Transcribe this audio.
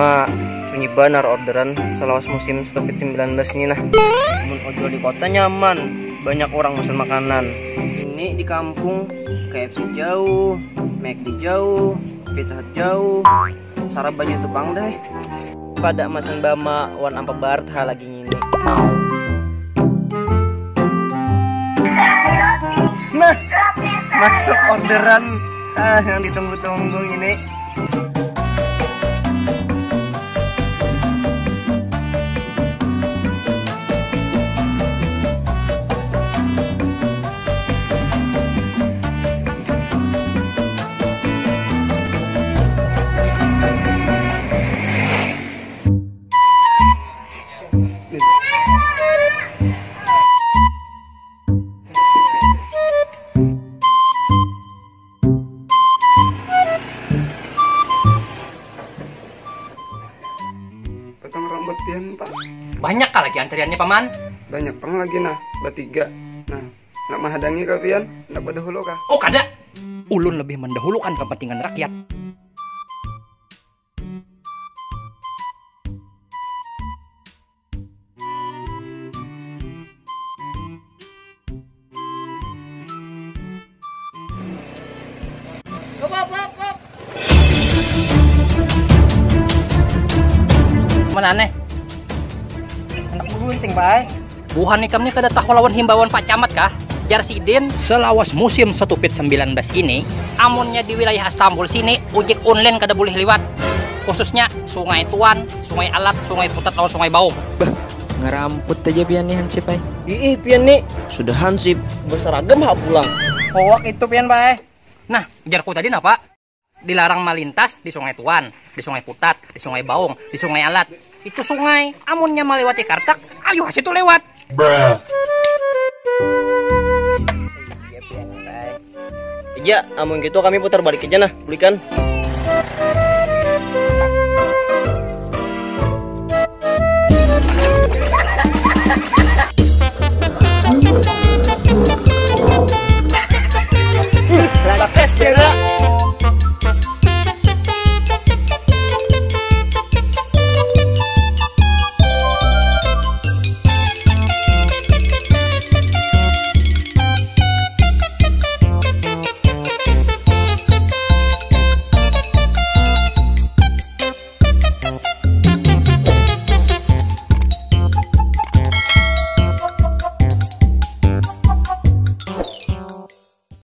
mah sunyi benar orderan selawas musim Stopit 19 ini nah. Mun ojol di kota nyaman, banyak orang pesan makanan. Ini di kampung KFC jauh, McD jauh, Pizza Hut jauh, sarapannya tupang deh. Pada masan bama wan ampa barat lagi ini. Nah, masuk orderan yang ditunggu-tunggu ini. Potong rambut pian pak. Banyak kah lagi antriannya paman? Banyak pang lagi nah, bertiga. Nah, nak menghadangi kah pian? Nak berdahulu kah? Oh kada. Ulun lebih mendahulukan kepentingan rakyat. Mana aneh? Anak gunting, Pak. Buhan ikamnya kada tahu lawan himbauan Pak Camat kah? Jar Sidin, selawas musim Stopit 19 ini, amunnya di wilayah Istanbul sini, ojek online kada boleh lewat. Khususnya Sungai Tuan, Sungai Alat, Sungai Putat, lawan Sungai Baung. Ngeramput aja pian nih Hansip ay. Ih, pian nih. Sudah Hansip berseragam hak pulang. Hoak itu pian, Pak. Nah, jarku tadi napa? Dilarang melintas di Sungai Tuan, di Sungai Putat, di Sungai Baung, di Sungai Alat. Itu sungai, amunnya melewati Kartak, ayo hasil itu lewat. Iya, amun gitu kami putar balik aja nah, belikan.